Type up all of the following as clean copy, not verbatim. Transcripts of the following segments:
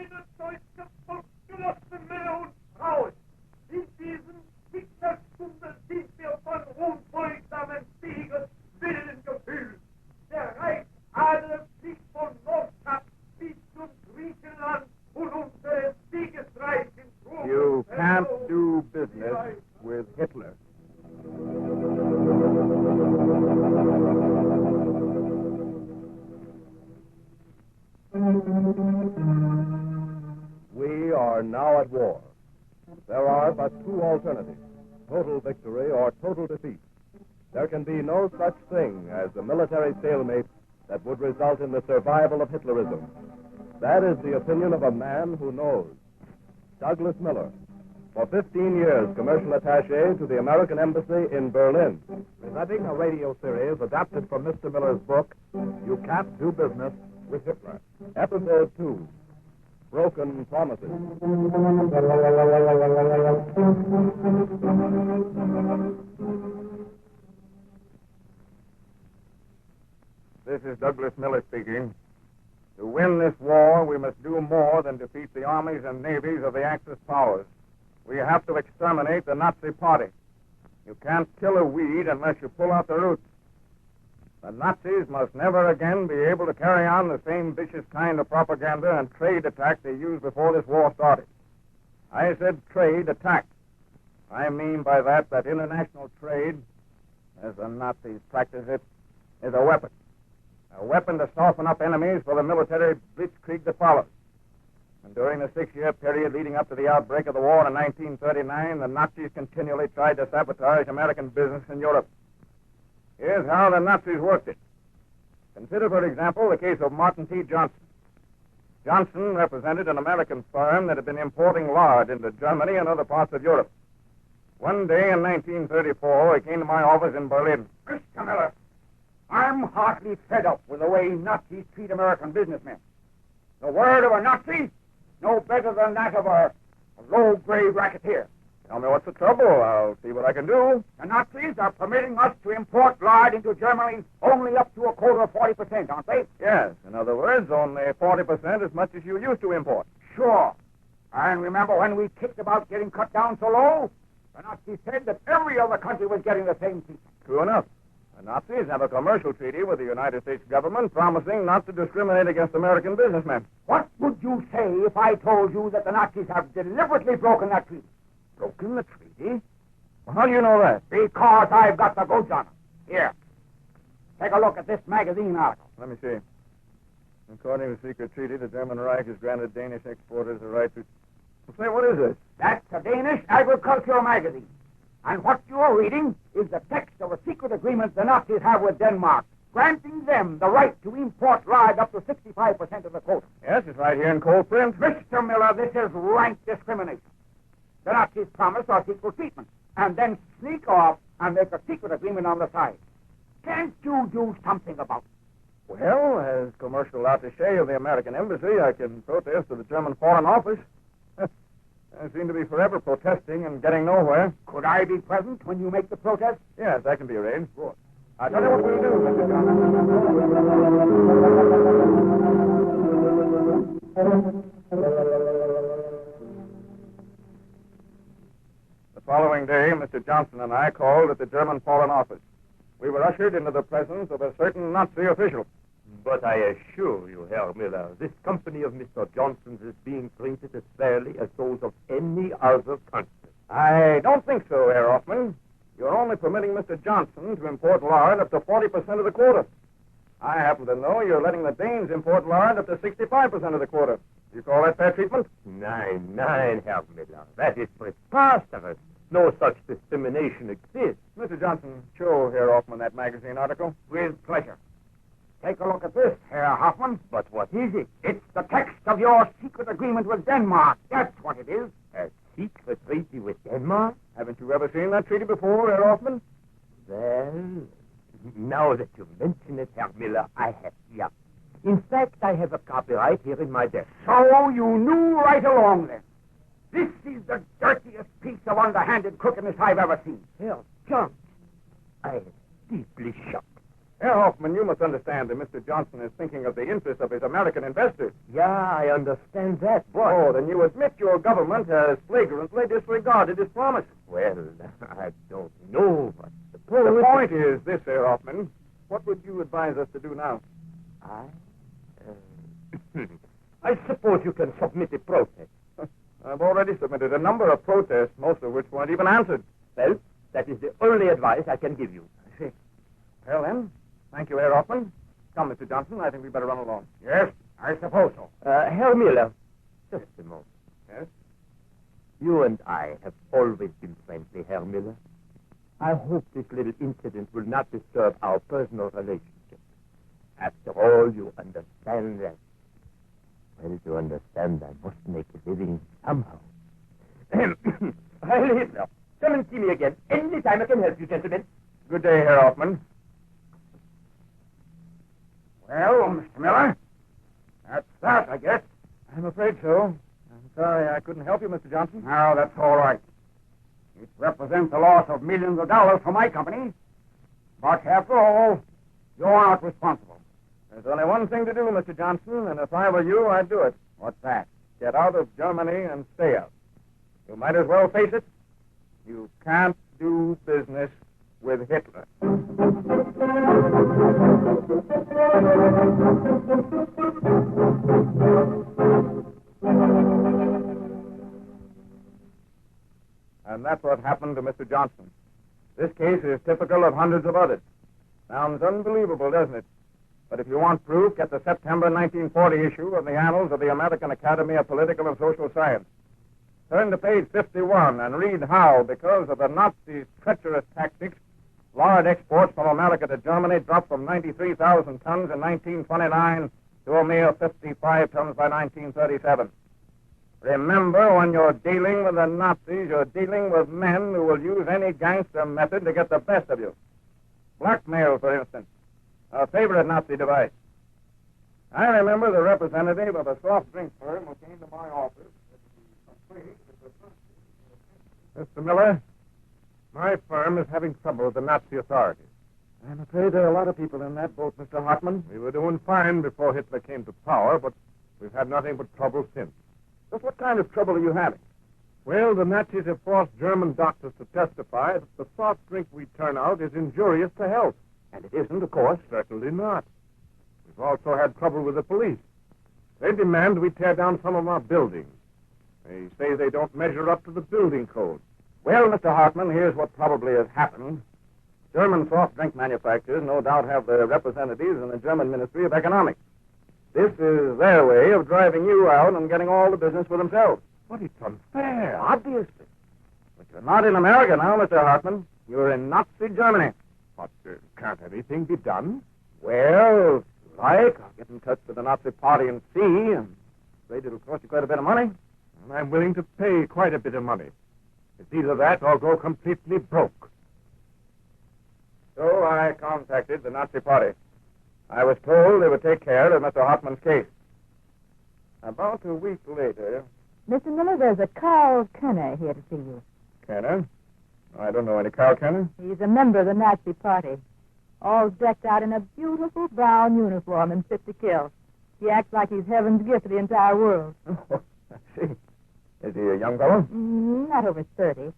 Jedes deutsche Volk genossen Männer und Frauen. In diesen Schicksalsstunden sind wir von unbeugsamen Siegeswillengefühl. Der Reichsadel fliegt von Nordkap bis zum Griechenland und unsere Siegesreich in Rom. You can't do business with Hitler. We are now at war. There are but two alternatives, total victory or total defeat. There can be no such thing as a military stalemate that would result in the survival of Hitlerism. That is the opinion of a man who knows. Douglas Miller, for 15 years commercial attaché to the American Embassy in Berlin. Presenting a radio series adapted from Mr. Miller's book, You Can't Do Business with Hitler. Episode 2, Broken Promises. This is Douglas Miller speaking. To win this war, we must do more than defeat the armies and navies of the Axis powers. We have to exterminate the Nazi Party. You can't kill a weed unless you pull out the roots. The Nazis must never again be able to carry on the same vicious kind of propaganda and trade attack they used before this war started. I said trade attack. I mean by that international trade, as the Nazis practice it, is a weapon. A weapon to soften up enemies for the military blitzkrieg that follows. And during the 6-year period leading up to the outbreak of the war in 1939, the Nazis continually tried to sabotage American business in Europe. Here's how the Nazis worked it. Consider, for example, the case of Martin T. Johnson. Johnson represented an American firm that had been importing lard into Germany and other parts of Europe. One day in 1934, he came to my office in Berlin. Mr. Miller, I'm heartily fed up with the way Nazis treat American businessmen. The word of a Nazi, no better than that of a low-grade racketeer. Tell me what's the trouble. I'll see what I can do. The Nazis are permitting us to import lard into Germany only up to a quota of 40%, aren't they? Yes. In other words, only 40% as much as you used to import. Sure. And remember when we kicked about getting cut down so low? The Nazis said that every other country was getting the same treatment. True enough. The Nazis have a commercial treaty with the United States government promising not to discriminate against American businessmen. What would you say if I told you that the Nazis have deliberately broken that treaty? Broken the treaty? Well, how do you know that? Because I've got the goods on them. Here. Take a look at this magazine article. Let me see. According to the secret treaty, the German Reich has granted Danish exporters the right to... Well, say, what is this? That's a Danish agricultural magazine. And what you're reading is the text of a secret agreement the Nazis have with Denmark, granting them the right to import lard up to 65% of the quota. Yes, it's right here in cold print. Mr. Miller, this is rank discrimination. The Nazis promise us equal treatment, and then sneak off and make a secret agreement on the side. Can't you do something about it? Well, as commercial attaché of the American Embassy, I can protest to the German Foreign Office. I seem to be forever protesting and getting nowhere. Could I be present when you make the protest? Yes, that can be arranged. Good. I'll tell you what we'll do, Mr. Johnson. The following day, Mr. Johnson and I called at the German Foreign Office. We were ushered into the presence of a certain Nazi official. But I assure you, Herr Miller, this company of Mr. Johnson's is being treated as fairly as those of any other country. I don't think so, Herr Hoffman. You're only permitting Mr. Johnson to import lard up to 40% of the quota. I happen to know you're letting the Danes import lard up to 65% of the quota. Do you call that fair treatment? Nein, Herr Miller. That is preposterous. No such discrimination exists. Mr. Johnson, show Herr Hoffman that magazine article. With pleasure. Take a look at this, Herr Hoffman. But what is it? It's the text of your secret agreement with Denmark. That's what it is. A secret treaty with Denmark? Haven't you ever seen that treaty before, Herr Hoffman? Well, now that you mention it, Herr Miller, I have, yeah. In fact, I have a copy right here in my desk. So you knew right along then. This is the dirtiest piece of underhanded crookedness I've ever seen. Herr Johnson, I am deeply shocked. Herr Hoffman, you must understand that Mr. Johnson is thinking of the interests of his American investors. Yeah, I understand that, but... Oh, then you admit your government has flagrantly disregarded his promise. Well, I don't know, but suppose... The point is this, Herr Hoffman. What would you advise us to do now? I suppose you can submit a protest. I've already submitted a number of protests, most of which weren't even answered. Well, that is the only advice I can give you. I see. Well, then, thank you, Herr Hoffman. Come, Mr. Johnson, I think we'd better run along. Yes, I suppose so. Herr Miller, just a moment. Yes? You and I have always been friendly, Herr Miller. I hope this little incident will not disturb our personal relationship. After all, you understand that. Well, to understand, I must make a living somehow. Heil Hitler. Come and see me again. Any time I can help you, gentlemen. Good day, Herr Hoffman. Well, Mr. Miller, that's that, I guess. I'm afraid so. I'm sorry I couldn't help you, Mr. Johnson. No, that's all right. It represents a loss of millions of dollars for my company. But after all, you're not responsible. There's only one thing to do, Mr. Johnson, and if I were you, I'd do it. What's that? Get out of Germany and stay out. You might as well face it. You can't do business with Hitler. And that's what happened to Mr. Johnson. This case is typical of hundreds of others. Sounds unbelievable, doesn't it? But if you want proof, get the September 1940 issue of the Annals of the American Academy of Political and Social Science. Turn to page 51 and read how, because of the Nazis' treacherous tactics, lard exports from America to Germany dropped from 93,000 tons in 1929 to a mere 55 tons by 1937. Remember, when you're dealing with the Nazis, you're dealing with men who will use any gangster method to get the best of you. Blackmail, for instance, a favorite Nazi device. I remember the representative of a soft drink firm who came to my office. Mr. Miller, my firm is having trouble with the Nazi authorities. I'm afraid there are a lot of people in that boat, Mr. Hartman. We were doing fine before Hitler came to power, but we've had nothing but trouble since. Just what kind of trouble are you having? Well, the Nazis have forced German doctors to testify that the soft drink we turn out is injurious to health. And it isn't, of course. Certainly not. We've also had trouble with the police. They demand we tear down some of our buildings. They say they don't measure up to the building code. Well, Mr. Hartman, here's what probably has happened. German soft drink manufacturers no doubt have their representatives in the German Ministry of Economics. This is their way of driving you out and getting all the business for themselves. But it's unfair. Obviously. But you're not in America now, Mr. Hartman. You're in Nazi Germany. But can't anything be done? Well, if you like, I'll get in touch with the Nazi party and see. I'm afraid it'll cost you quite a bit of money. And I'm willing to pay quite a bit of money. It's either that or go completely broke. So I contacted the Nazi party. I was told they would take care of Mr. Hartman's case. About a week later... Mr. Miller, there's a Carl Kenner here to see you. Kenner? I don't know any Carl Kenner. He's a member of the Nazi party, all decked out in a beautiful brown uniform and fit to kill. He acts like he's heaven's gift to the entire world. Oh, I see. Is he a young fellow? Not over 30.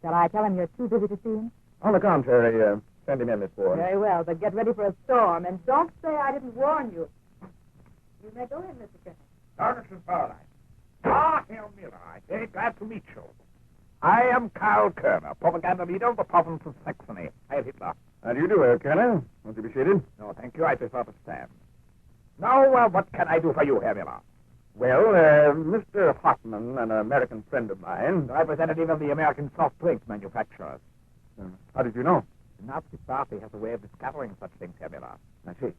Shall I tell him you're too busy to see him? On the contrary, send him in, Miss Ford. Very well, but get ready for a storm, and don't say I didn't warn you. You may go in, Mr. Kenner. Ferguson's Paradise. Ah, Herr Miller, I'm very glad to meet you. I am Karl Kerner, propaganda leader of the province of Saxony. Heil Hitler. How do you do, Herr Kenner? Won't you be seated? No, thank you. I prefer to stand. Now, what can I do for you, Herr Miller? Well, Mr. Hartman, an American friend of mine... Representative of the American soft drink manufacturers. How did you know? The Nazi party has a way of discovering such things, Herr Miller. I see.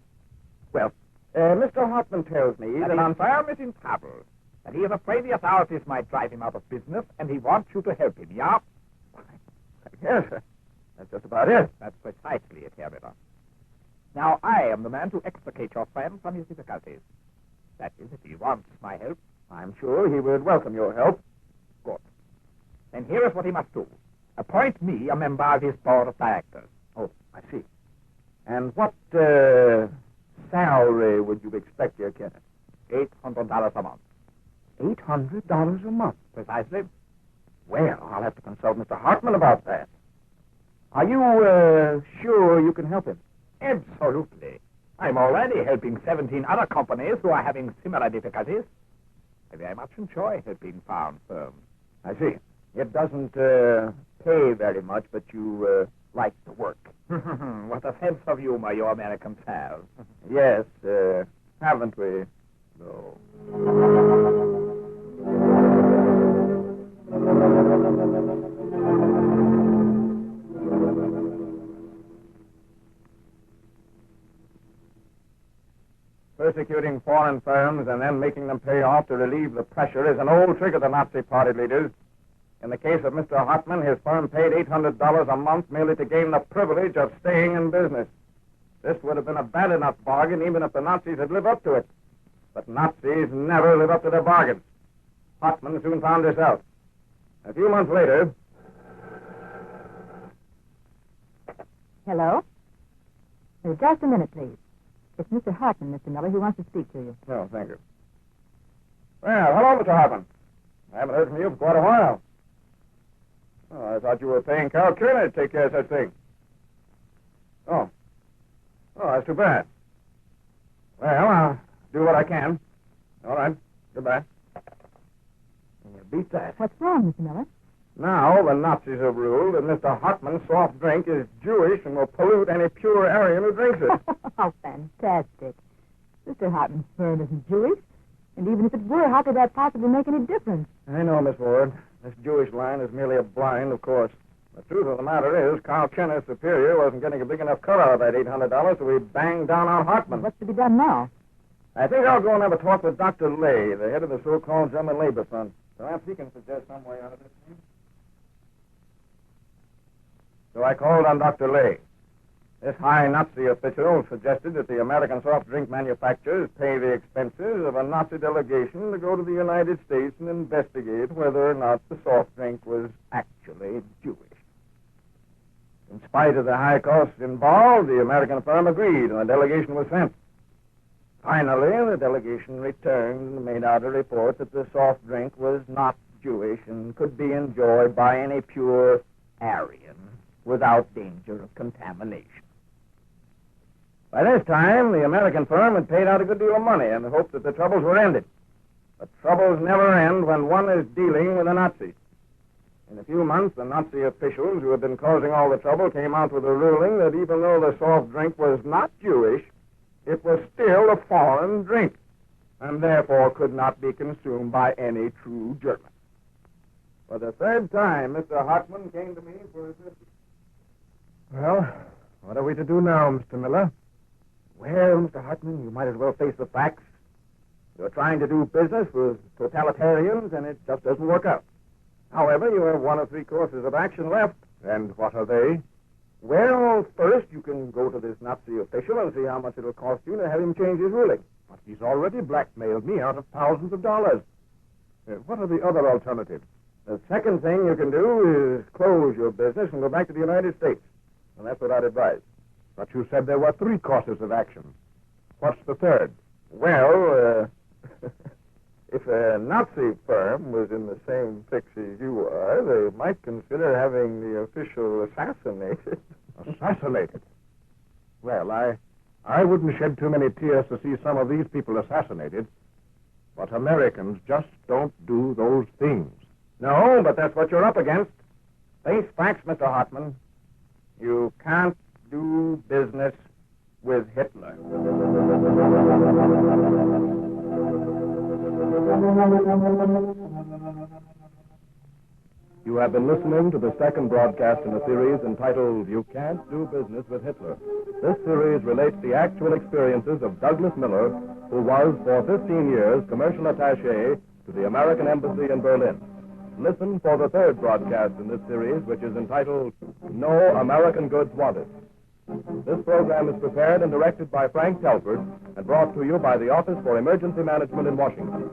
Well, Mr. Hartman tells me that his firm is in trouble. That he is afraid the authorities might drive him out of business, and he wants you to help him, yeah? Yes, that's just about it. That's precisely it, Herr Miller. Now, I am the man to extricate your friend from his difficulties. That is, if he wants my help. I'm sure he would welcome your help. Good. Then here is what he must do. Appoint me a member of his board of directors. Oh, I see. And what salary would you expect your Kenneth? $800 a month. $800 a month. Precisely. Well, I'll have to consult Mr. Hartman about that. Are you sure you can help him? Absolutely. I'm already helping 17 other companies who are having similar difficulties. I very much enjoy helping foreign firms. I see. It doesn't pay very much, but you like the work. What a sense of humor you Americans have. Yes, haven't we? No. Persecuting foreign firms and then making them pay off to relieve the pressure is an old trick of the Nazi Party leaders. In the case of Mr. Hartman, his firm paid $800 a month merely to gain the privilege of staying in business. This would have been a bad enough bargain even if the Nazis had lived up to it. But Nazis never live up to their bargains. Hartman soon found this out. A few months later... Hello? Just a minute, please. It's Mr. Hartman, Mr. Miller. He wants to speak to you. Oh, thank you. Well, hello, Mr. Hartman. I haven't heard from you for quite a while. Oh, I thought you were paying Carol Turner to take care of such things. Oh. Oh, that's too bad. Well, I'll do what I can. All right. Goodbye. Beat that. What's wrong, Mr. Miller? Now the Nazis have ruled that Mr. Hartman's soft drink is Jewish and will pollute any pure Aryan who drinks it. How fantastic. Mr. Hartman's firm isn't Jewish. And even if it were, how could that possibly make any difference? I know, Miss Ward. This Jewish line is merely a blind, of course. The truth of the matter is, Carl Chenner's superior wasn't getting a big enough cut out of that $800, so we banged down on Hartman. What's to be done now? I think I'll go and have a talk with Dr. Lay, the head of the so-called German Labor Front. Perhaps he can suggest some way out of this. So I called on Dr. Lay. This high Nazi official suggested that the American soft drink manufacturers pay the expenses of a Nazi delegation to go to the United States and investigate whether or not the soft drink was actually Jewish. In spite of the high costs involved, the American firm agreed, and the delegation was sent. Finally, the delegation returned and made out a report that the soft drink was not Jewish and could be enjoyed by any pure Aryan without danger of contamination. By this time, the American firm had paid out a good deal of money in the hope that the troubles were ended. But troubles never end when one is dealing with the Nazis. In a few months, the Nazi officials who had been causing all the trouble came out with a ruling that even though the soft drink was not Jewish, it was still a foreign drink, and therefore could not be consumed by any true German. For the third time, Mr. Hartman came to me for assistance. Well, what are we to do now, Mr. Miller? Well, Mr. Hartman, you might as well face the facts. You're trying to do business with totalitarians, and it just doesn't work out. However, you have one of three courses of action left. And what are they? Well, first, you can go to this Nazi official and see how much it'll cost you to have him change his ruling. But he's already blackmailed me out of thousands of dollars. What are the other alternatives? The second thing you can do is close your business and go back to the United States. And that's what I'd advise. But you said there were three courses of action. What's the third? Well, if a Nazi firm was in the same fix as you are, they might consider having the official assassinated. Assassinated? Well, I wouldn't shed too many tears to see some of these people assassinated. But Americans just don't do those things. No, but that's what you're up against. Face facts, Mr. Hartman. You can't do business with Hitler. You have been listening to the second broadcast in a series entitled You Can't Do Business with Hitler. This series relates the actual experiences of Douglas Miller, who was for 15 years commercial attaché to the American Embassy in Berlin. Listen for the third broadcast in this series, which is entitled No American Goods Wanted. This program is prepared and directed by Frank Telford and brought to you by the Office for Emergency Management in Washington.